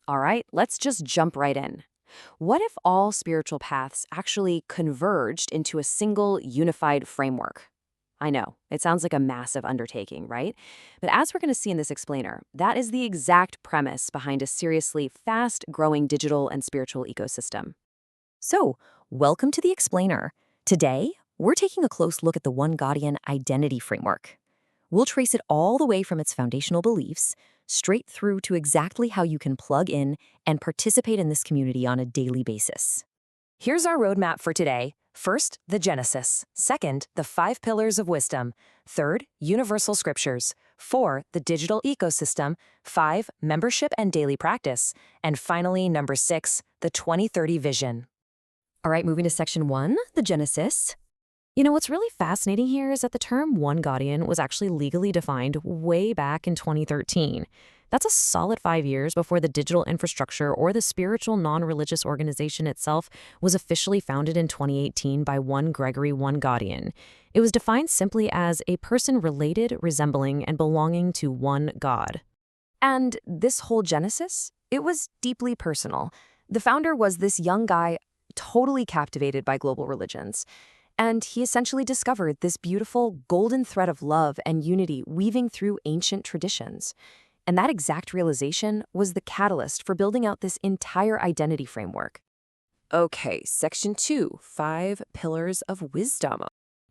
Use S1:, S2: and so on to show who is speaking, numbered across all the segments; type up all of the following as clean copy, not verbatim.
S1: All right, let's just jump right in. What if all spiritual paths actually converged into a single unified framework? I know, it sounds like a massive undertaking, right? But as we're going to see in this explainer, that is the exact premise behind a seriously fast-growing digital and spiritual ecosystem.
S2: So, welcome to the Explainer. Today, we're taking a close look at the OneGodian identity framework. We'll trace it all the way from its foundational beliefs straight through to exactly how you can plug in and participate in this community on a daily basis.
S3: Here's our roadmap for today. First, the Genesis. Second, the 5 pillars of wisdom. Third, universal scriptures. 4, the digital ecosystem. 5, membership and daily practice. And finally, number 6, the 2030 vision.
S2: All right, moving to section 1, the Genesis. You know, what's really fascinating here is that the term OneGodian was actually legally defined way back in 2013. That's a solid 5 years before the digital infrastructure or the spiritual non-religious organization itself was officially founded in 2018 by one Gregory OneGodian. It was defined simply as a person related, resembling, and belonging to one God.
S1: And this whole Genesis, it was deeply personal. The founder was this young guy totally captivated by global religions. And he essentially discovered this beautiful golden thread of love and unity weaving through ancient traditions. And that exact realization was the catalyst for building out this entire identity framework. Okay, section 2, 5 pillars of wisdom.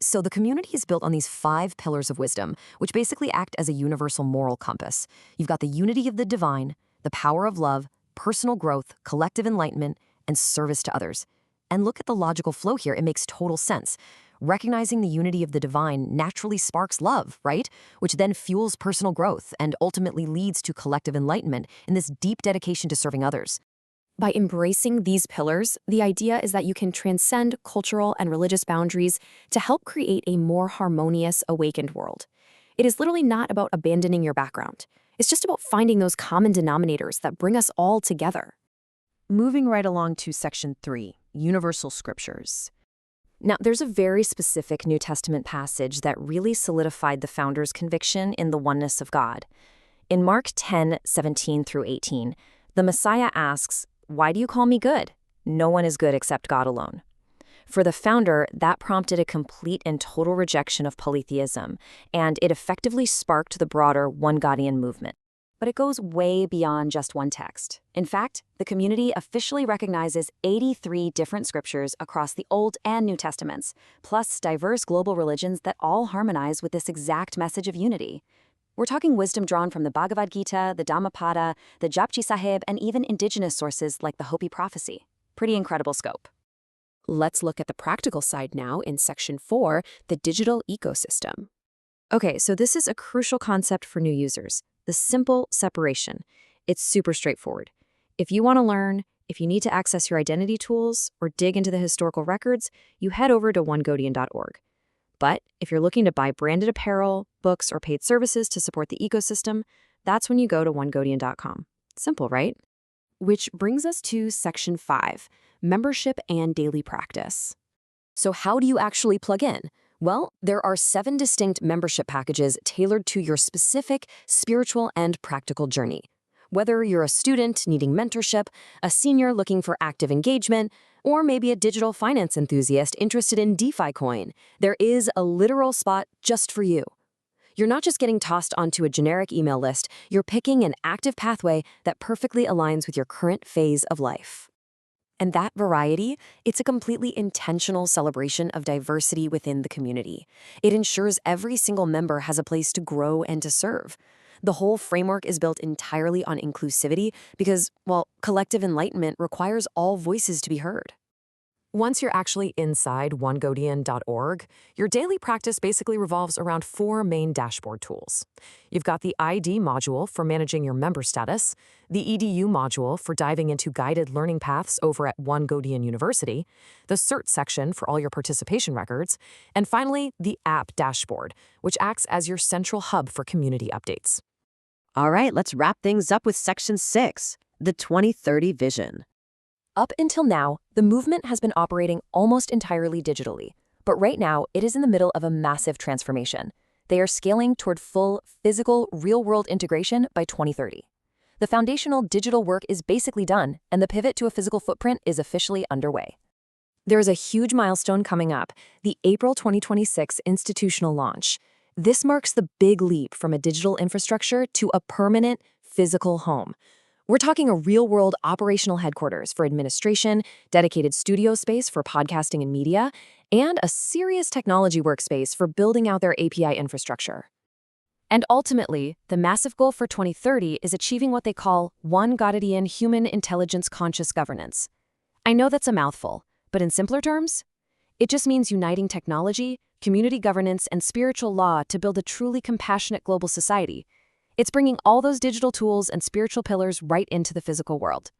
S2: So the community is built on these 5 pillars of wisdom, which basically act as a universal moral compass. You've got the unity of the divine, the power of love, personal growth, collective enlightenment, and service to others. And look at the logical flow here. It makes total sense. Recognizing the unity of the divine naturally sparks love, right? Which then fuels personal growth and ultimately leads to collective enlightenment in this deep dedication to serving others.
S1: By embracing these pillars, the idea is that you can transcend cultural and religious boundaries to help create a more harmonious, awakened world. It is literally not about abandoning your background. It's just about finding those common denominators that bring us all together.
S3: Moving right along to section 3, universal scriptures.
S1: Now, there's a very specific New Testament passage that really solidified the founder's conviction in the oneness of God. In Mark 10:17 through 18, the Messiah asks, "Why do you call me good? No one is good except God alone." For the founder, that prompted a complete and total rejection of polytheism, and it effectively sparked the broader OneGodian movement. But it goes way beyond just one text. In fact, the community officially recognizes 83 different scriptures across the Old and New Testaments, plus diverse global religions that all harmonize with this exact message of unity. We're talking wisdom drawn from the Bhagavad Gita, the Dhammapada, the Japji Sahib, and even indigenous sources like the Hopi Prophecy. Pretty incredible scope. Let's look at the practical side now in section 4, the digital ecosystem. Okay, so this is a crucial concept for new users. The simple separation. It's super straightforward. If you want to learn, if you need to access your identity tools or dig into the historical records, you head over to OneGodian.org. But if you're looking to buy branded apparel, books, or paid services to support the ecosystem, that's when you go to OneGodian.com. Simple, right? Which brings us to section 5, membership and daily practice. So how do you actually plug in? Well, there are 7 distinct membership packages tailored to your specific spiritual and practical journey. Whether you're a student needing mentorship, a senior looking for active engagement, or maybe a digital finance enthusiast interested in DeFi coin, there is a literal spot just for you. You're not just getting tossed onto a generic email list, you're picking an active pathway that perfectly aligns with your current phase of life. And that variety, it's a completely intentional celebration of diversity within the community. It ensures every single member has a place to grow and to serve. The whole framework is built entirely on inclusivity because, well, collective enlightenment requires all voices to be heard. Once you're actually inside OneGodian.org, your daily practice basically revolves around 4 main dashboard tools. You've got the ID module for managing your member status, the EDU module for diving into guided learning paths over at OneGodian University, the CERT section for all your participation records, and finally, the app dashboard, which acts as your central hub for community updates.
S4: All right, let's wrap things up with section 6, the 2030 vision.
S1: Up until now, the movement has been operating almost entirely digitally, but right now it is in the middle of a massive transformation. They are scaling toward full, physical, real-world integration by 2030. The foundational digital work is basically done, and the pivot to a physical footprint is officially underway. There is a huge milestone coming up, the April 2026 institutional launch. This marks the big leap from a digital infrastructure to a permanent physical home. We're talking a real-world operational headquarters for administration, dedicated studio space for podcasting and media, and a serious technology workspace for building out their API infrastructure. And ultimately, the massive goal for 2030 is achieving what they call OneGodian human intelligence conscious governance. I know that's a mouthful, but in simpler terms, it just means uniting technology, community governance, and spiritual law to build a truly compassionate global society. It's bringing all those digital tools and spiritual pillars right into the physical world.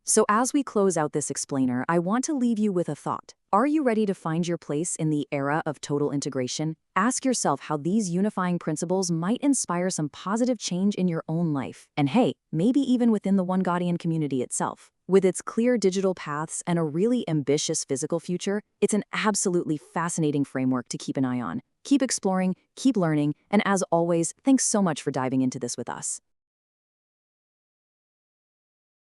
S1: So as we close out this explainer, I want to leave you with a thought. Are you ready to find your place in the era of total integration? Ask yourself how these unifying principles might inspire some positive change in your own life. And hey, maybe even within the OneGodian community itself. With its clear digital paths and a really ambitious physical future, it's an absolutely fascinating framework to keep an eye on. Keep exploring, keep learning, and as always, thanks so much for diving into this with us.